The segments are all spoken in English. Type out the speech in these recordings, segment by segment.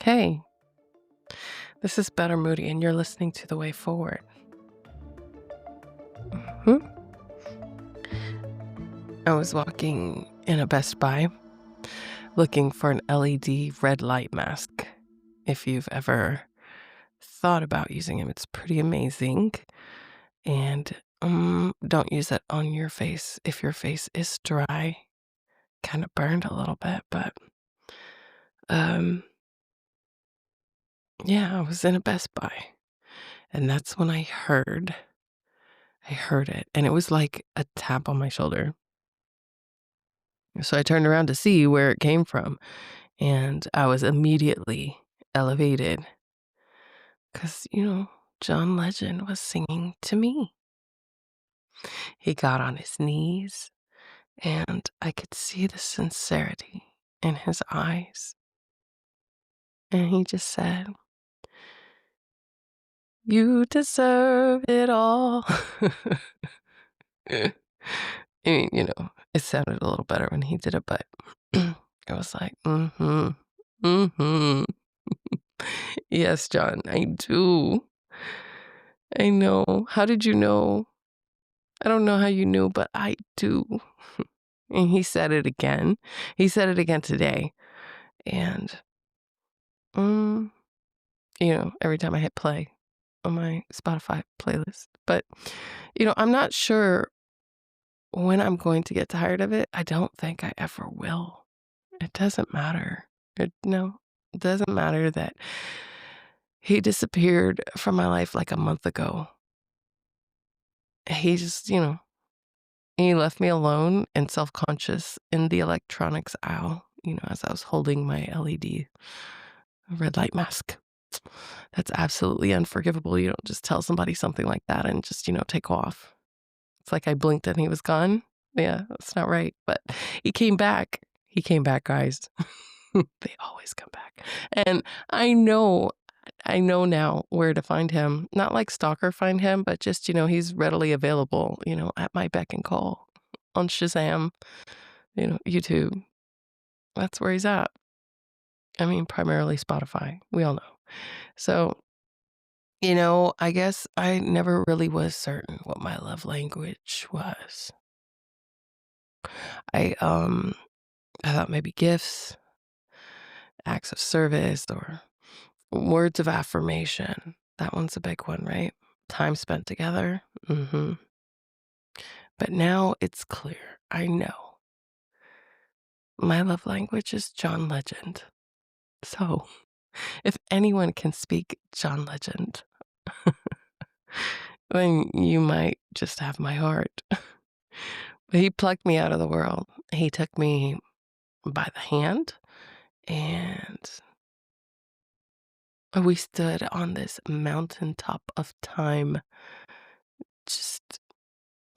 Hey, this is Better Moody, and you're listening to The Way Forward. Hmm? I was walking in a Best Buy looking for an LED red light mask. If you've ever thought about using them, it's pretty amazing. And don't use it on your face if your face is dry, kind of burned a little bit. But um, yeah, I was in a Best Buy, and that's when I heard it, and it was like a tap on my shoulder. So I turned around to see where it came from, and I was immediately elevated because, John Legend was singing to me. He got on his knees, and I could see the sincerity in his eyes. And he just said, "You deserve it all." I mean, it sounded a little better when he did it, but it was like, mm-hmm, mm-hmm. Yes, John, I do. I know. How did you know? I don't know how you knew, but I do. And he said it again. He said it again today. And, um, every time I hit play on my Spotify playlist. But, I'm not sure when I'm going to get tired of it. I don't think I ever will. It doesn't matter. No, it doesn't matter that he disappeared from my life like a month ago. He just, he left me alone and self-conscious in the electronics aisle, as I was holding my LED red light mask. That's absolutely unforgivable. You don't just tell somebody something like that and just, take off. It's like I blinked and he was gone. Yeah, that's not right. But he came back. He came back, guys. They always come back. And I know now where to find him. Not like stalker find him, but just, he's readily available, at my beck and call on Shazam, YouTube. That's where he's at. I mean, primarily Spotify. We all know. So, I guess I never really was certain what my love language was. I thought maybe gifts, acts of service, or words of affirmation. That one's a big one, right? Time spent together. But now it's clear. I know. My love language is John Legend. So, if anyone can speak John Legend, then you might just have my heart. But he plucked me out of the world. He took me by the hand, and we stood on this mountaintop of time. Just,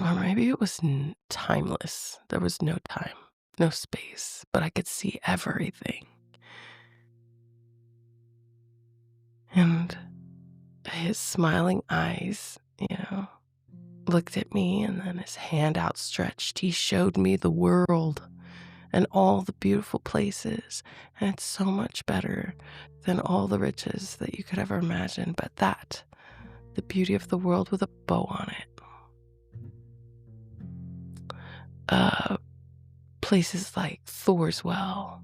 or maybe it was timeless. There was no time, no space, but I could see everything. And his smiling eyes, looked at me, and then his hand outstretched. He showed me the world and all the beautiful places. And it's so much better than all the riches that you could ever imagine. But the beauty of the world with a bow on it. Places like Thor's Well.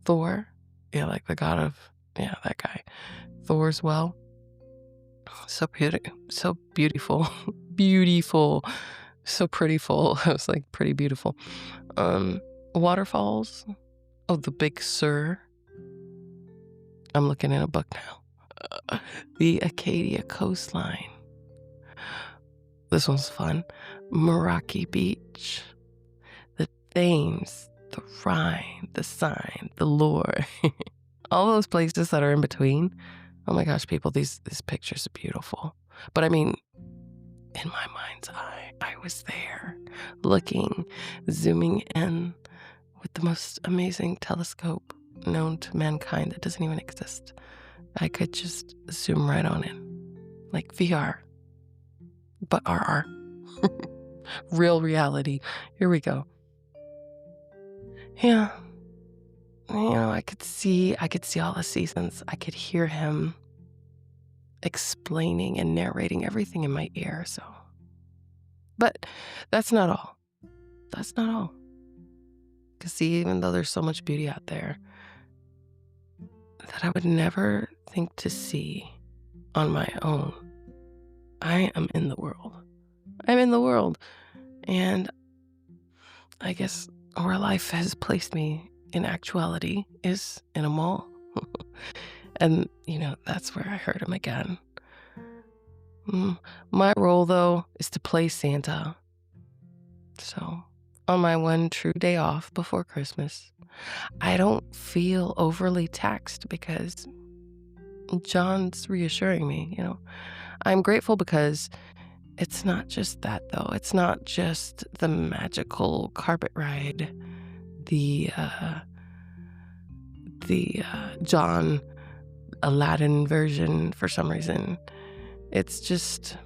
Thor? Yeah, like the god of, that guy. Thor's Well. So beautiful, beautiful, so prettyful. I was like, pretty beautiful. Waterfalls. Oh, the Big Sur. I'm looking in a book now. The Acadia coastline. This one's fun. Meraki Beach. The Thames, the Rhine, the Seine, the Loire. All those places that are in between. Oh my gosh, people, these pictures are beautiful. But I mean, in my mind's eye, I was there, looking, zooming in with the most amazing telescope known to mankind that doesn't even exist. I could just zoom right on in, like VR, but RR. Real reality. Here we go. Yeah, I could see all the seasons. I could hear him explaining and narrating everything in my ear, so. But that's not all. That's not all. 'Cause see, even though there's so much beauty out there that I would never think to see on my own, I am in the world. I'm in the world, and I guess where life has placed me in actuality is in a mall. And, that's where I heard him again. Mm, My role, though, is to play Santa. So, on my one true day off before Christmas, I don't feel overly taxed because John's reassuring me. I'm grateful because it's not just that, though. It's not just the magical carpet ride, the John Aladdin version for some reason. It's just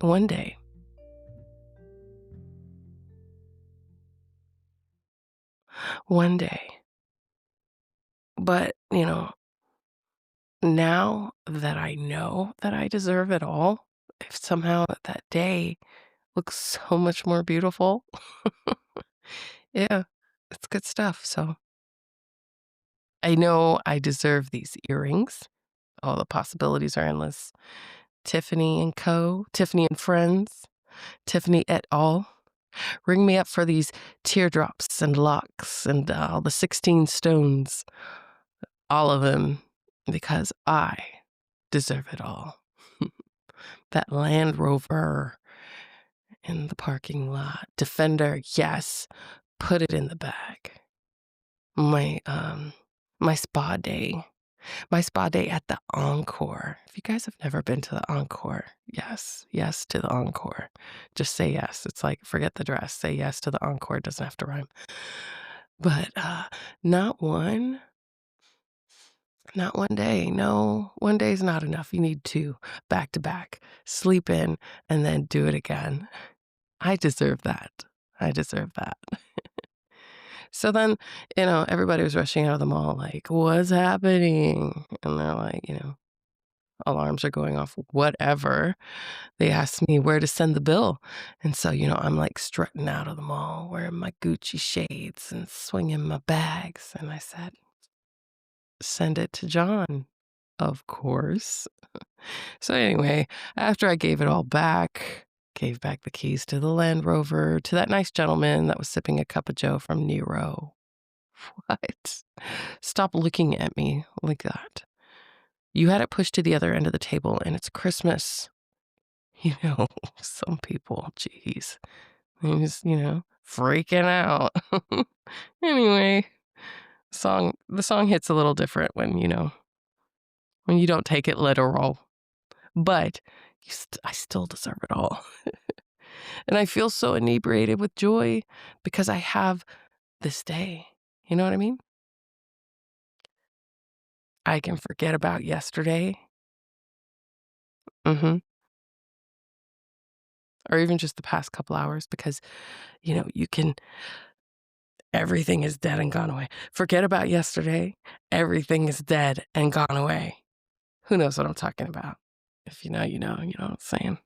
one day. One day. But, now that I know that I deserve it all, if somehow that day looks so much more beautiful, yeah, it's good stuff. So I know I deserve these earrings. All the possibilities are endless. Tiffany and Co., Tiffany and Friends, Tiffany et al. Ring me up for these teardrops and locks and all the 16 stones, all of them, because I deserve it all. That Land Rover in the parking lot. Defender, yes, put it in the bag. My my spa day. My spa day at the Encore. If you guys have never been to the Encore, yes to the Encore. Just say yes. It's like, forget the dress. Say yes to the Encore. It doesn't have to rhyme. But not one day. No, one day is not enough. You need two, back to back. Sleep in and then do it again. I deserve that. I deserve that. So then, everybody was rushing out of the mall like, what's happening? And they're like, alarms are going off, whatever. They asked me where to send the bill. And so, I'm like strutting out of the mall wearing my Gucci shades and swinging my bags. And I said, send it to John, of course. So anyway, after I gave it all back, gave back the keys to the Land Rover to that nice gentleman that was sipping a cup of joe from Nero. What? Stop looking at me like that. You had it pushed to the other end of the table, and it's Christmas. Some people, geez. He's, freaking out. Anyway, the song hits a little different when you don't take it literal. But I still deserve it all. And I feel so inebriated with joy because I have this day. You know what I mean? I can forget about yesterday. Mhm. Or even just the past couple hours because, you can everything is dead and gone away. Forget about yesterday. Everything is dead and gone away. Who knows what I'm talking about? If you know, you know. You know what I'm saying?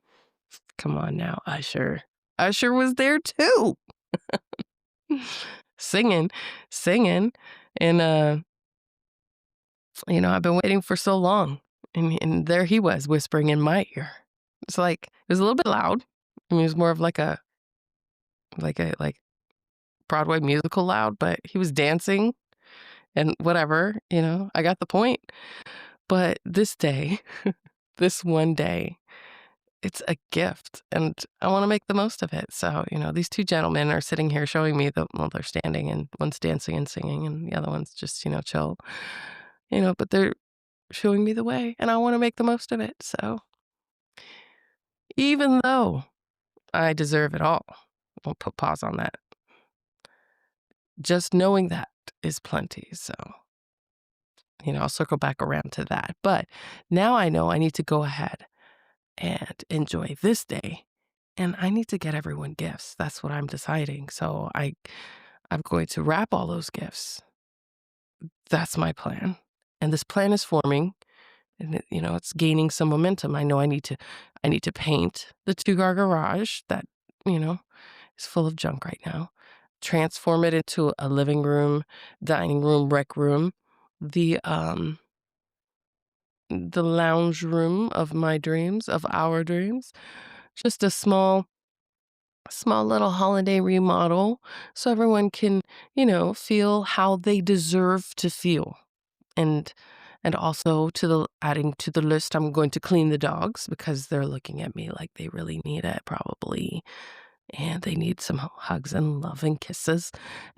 Come on now, Usher. Usher was there too. Singing. And, I've been waiting for so long. And there he was whispering in my ear. It's like, it was a little bit loud. I mean, it was more of like Broadway musical loud, but he was dancing and whatever, I got the point. But this day, this one day, it's a gift and I want to make the most of it. So, these two gentlemen are sitting here showing me they're standing and one's dancing and singing and the other one's just, chill, but they're showing me the way and I want to make the most of it. So even though I deserve it all, I'll put pause on that. Just knowing that is plenty. So, I'll circle back around to that. But now I know I need to go ahead and enjoy this day. And I need to get everyone gifts. That's what I'm deciding. So I'm going to wrap all those gifts that's my plan. And this plan is forming, and it's gaining some momentum. I know I need to paint the two-car garage that, you know, is full of junk right now, transform it into a living room, dining room, rec room, the, the lounge room of my dreams, of our dreams, just a small little holiday remodel so everyone can, feel how they deserve to feel. And also adding to the list, I'm going to clean the dogs because they're looking at me like they really need it probably. And they need some hugs and love and kisses.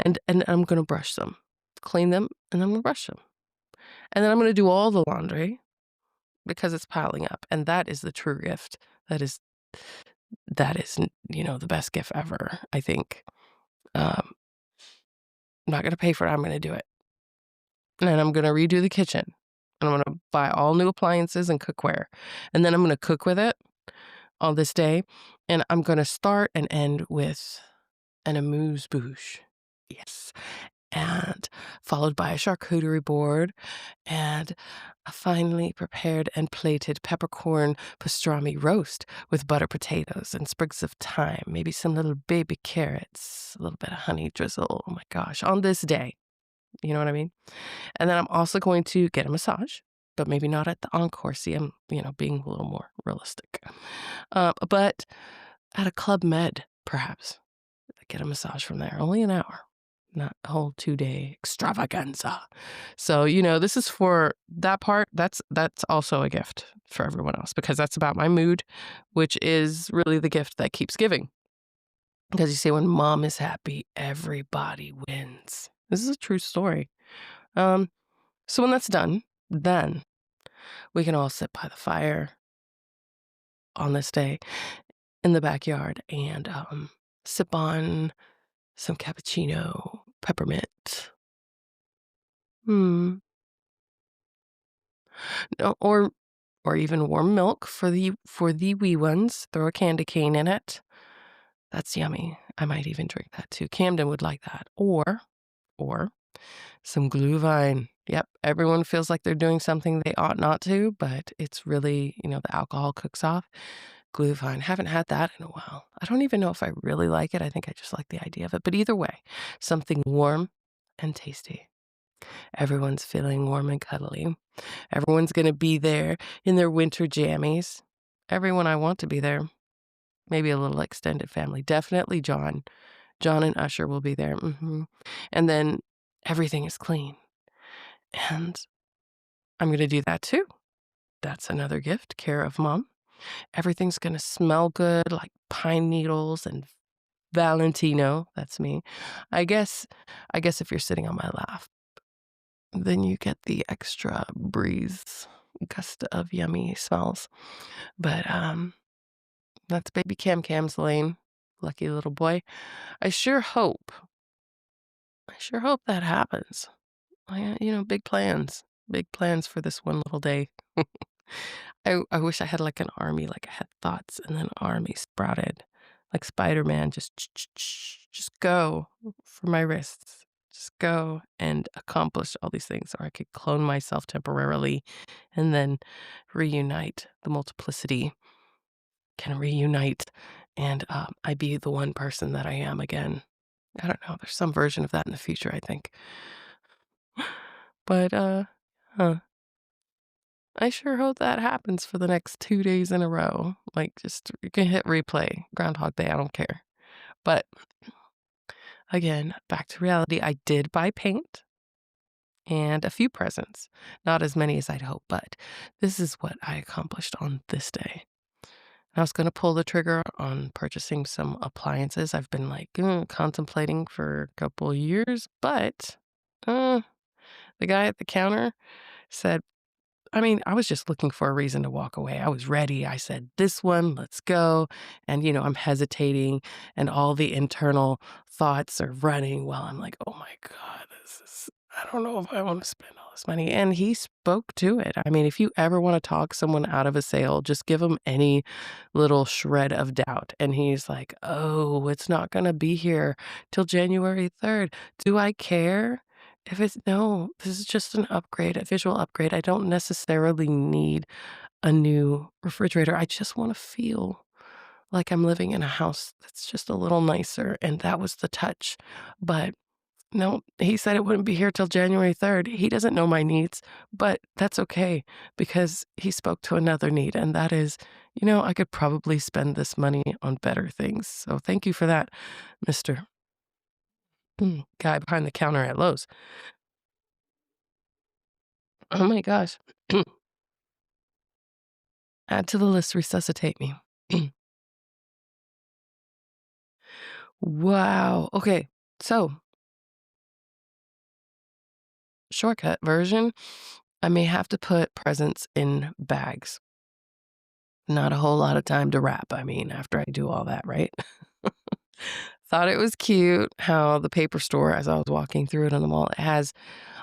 And I'm gonna brush them. Clean them, and I'm gonna brush them. And then I'm gonna do all the laundry because it's piling up. And that is the true gift. That is, the best gift ever, I think. I'm not gonna pay for it, I'm gonna do it. And I'm gonna redo the kitchen. And I'm gonna buy all new appliances and cookware. And then I'm gonna cook with it on this day. And I'm gonna start and end with an amuse-bouche. Yes. And followed by a charcuterie board and a finely prepared and plated peppercorn pastrami roast with butter potatoes and sprigs of thyme, maybe some little baby carrots, a little bit of honey drizzle. Oh my gosh, on this day. You know what I mean? And then I'm also going to get a massage, but maybe not at the Encore. See, I'm, being a little more realistic. But at a Club Med, perhaps. Get a massage from there. Only an hour, not a whole 2-day extravaganza. So, this is for that part. That's also a gift for everyone else because that's about my mood, which is really the gift that keeps giving. Because you see, when mom is happy, everybody wins. This is a true story. So when that's done, then we can all sit by the fire on this day in the backyard and sip on some cappuccino, peppermint. Hmm. No, or even warm milk for the wee ones. Throw a candy cane in it. That's yummy. I might even drink that too. Camden would like that. Or some glühwein. Yep, everyone feels like they're doing something they ought not to, but it's really, the alcohol cooks off. Glühwein. Haven't had that in a while. I don't even know if I really like it. I think I just like the idea of it. But either way, something warm and tasty. Everyone's feeling warm and cuddly. Everyone's going to be there in their winter jammies. Everyone I want to be there. Maybe a little extended family. Definitely John. John and Usher will be there. And then everything is clean. And I'm going to do that too. That's another gift, care of mom. Everything's going to smell good, like pine needles and Valentino. That's me. I guess if you're sitting on my lap, then you get the extra breeze, gust of yummy smells. But that's baby Cam's lane. Lucky little boy. I sure hope that happens. Big plans. Big plans for this one little day. I wish I had like an army, like I had thoughts and then army sprouted. Like Spider-Man, just go for my wrists. Just go and accomplish all these things. Or I could clone myself temporarily and then reunite. The multiplicity can reunite and I be the one person that I am again. I don't know. There's some version of that in the future, I think. But, I sure hope that happens for the next 2 days in a row. Like, just, you can hit replay, Groundhog Day, I don't care. But, again, back to reality. I did buy paint and a few presents. Not as many as I'd hoped, but this is what I accomplished on this day. I was going to pull the trigger on purchasing some appliances I've been, contemplating for a couple of years, but the guy at the counter said, I was just looking for a reason to walk away. I was ready. I said, this one, let's go. And, I'm hesitating and all the internal thoughts are running while I'm like, oh my God, I don't know if I want to spend all this money. And he spoke to it. If you ever want to talk someone out of a sale, just give them any little shred of doubt. And he's like, oh, it's not going to be here till January 3rd. Do I care? If it's no, this is just an upgrade, a visual upgrade. I don't necessarily need a new refrigerator. I just wanna feel like I'm living in a house that's just a little nicer, and that was the touch. But no, he said it wouldn't be here till January 3rd. He doesn't know my needs, but that's okay because he spoke to another need, and that is, I could probably spend this money on better things. So thank you for that, Mr. Guy behind the counter at Lowe's. Oh my gosh. Add to the list, resuscitate me. Wow. Okay. So, shortcut version, I may have to put presents in bags. Not a whole lot of time to wrap, I mean, after I do all that, right? Thought it was cute how the paper store, as I was walking through it on the mall, it has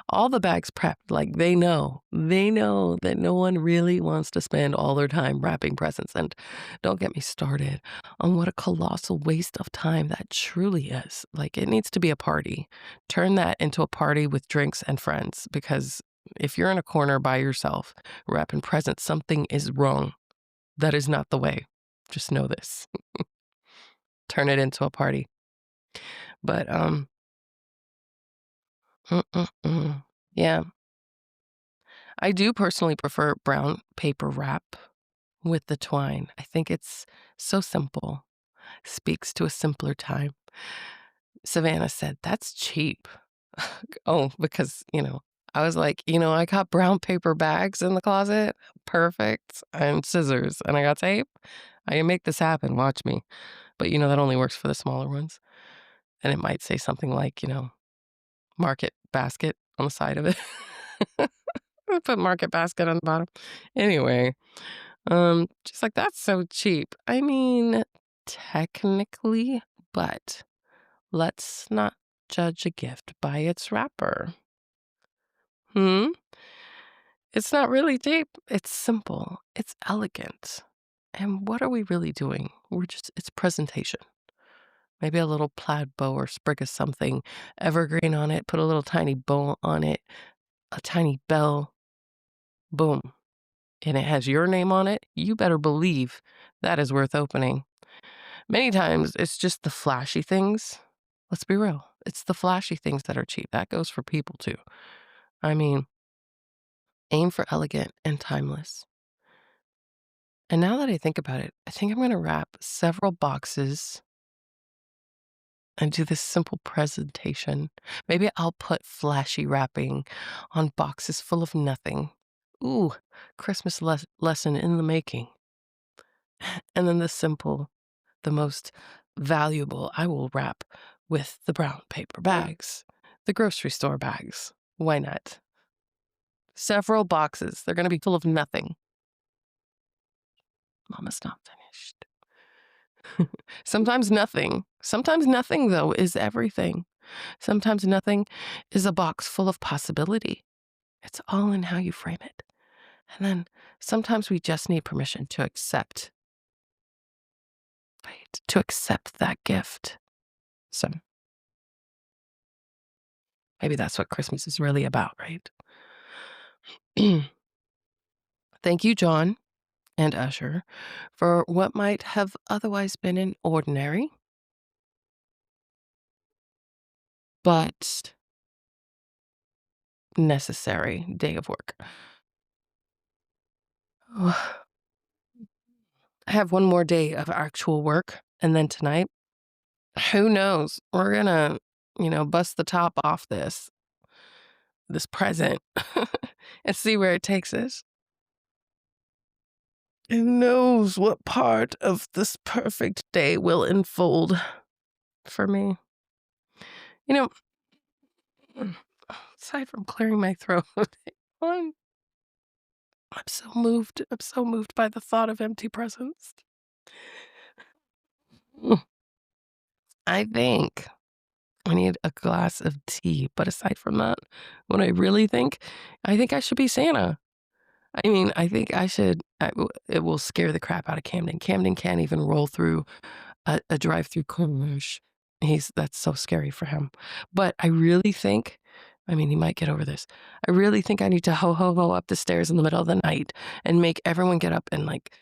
all the bags prepped. Like they know that no one really wants to spend all their time wrapping presents. And don't get me started on what a colossal waste of time that truly is. Like it needs to be a party. Turn that into a party with drinks and friends because if you're in a corner by yourself wrapping presents, something is wrong. That is not the way. Just know this. Turn it into a party. But yeah, I do personally prefer brown paper wrap with the twine. I think it's so simple, speaks to a simpler time. Savannah said, "That's cheap." Oh, because, I was like, I got brown paper bags in the closet. Perfect. And scissors and I got tape. I can make this happen. Watch me. But, that only works for the smaller ones. And it might say something like, market basket on the side of it. I put market basket on the bottom. Anyway, just like that's so cheap. I mean, technically, but let's not judge a gift by its wrapper. It's not really cheap. It's simple. It's elegant. And what are we really doing? It's presentation. Maybe a little plaid bow or sprig of something evergreen on it, put a little tiny bow on it, a tiny bell, boom. And it has your name on it. You better believe that is worth opening. Many times it's just the flashy things. Let's be real. It's the flashy things that are cheap. That goes for people too. I mean, aim for elegant and timeless. And now that I think about it, I think I'm going to wrap several boxes and do this simple presentation. Maybe I'll put flashy wrapping on boxes full of nothing. Ooh, Christmas lesson in the making. And then the most valuable, I will wrap with the brown paper bags, the grocery store bags. Why not? Several boxes. They're going to be full of nothing. Mama's not finished. Sometimes nothing, though, is everything. Sometimes nothing is a box full of possibility. It's all in how you frame it. And then sometimes we just need permission to accept, right? To accept that gift. So maybe that's what Christmas is really about, right? Thank you, John and Usher, for what might have otherwise been an ordinary but necessary day of work. I have one more day of actual work, and then tonight, who knows? We're gonna, bust the top off this present and see where it takes us. Who knows what part of this perfect day will unfold for me? You know, aside from clearing my throat, I'm I'm so moved. I'm so moved by the thought of empty presents. Mm, I think I need a glass of tea. But aside from that, what I think I should be Santa. I mean, I think I should. It will scare the crap out of Camden. Camden can't even roll through a drive-through car wash. That's so scary for him. But I really think I mean, he might get over this. I really think I need to ho up the stairs in the middle of the night and make everyone get up and like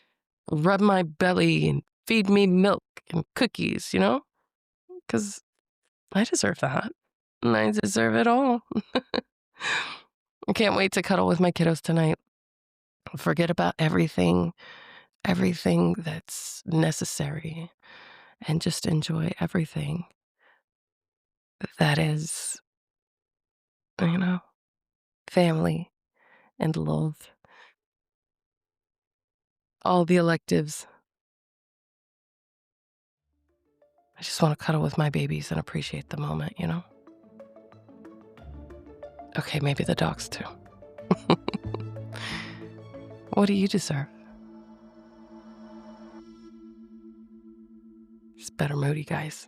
rub my belly and feed me milk and cookies, you know? Because I deserve that. And I deserve it all. I can't wait to cuddle with my kiddos tonight. Forget about everything that's necessary, and just enjoy everything that is, you know, family and love. All the electives. I just want to cuddle with my babies and appreciate the moment, you know? Okay, maybe the dogs too. What do you deserve? It's Better Moody, guys.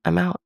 I'm out.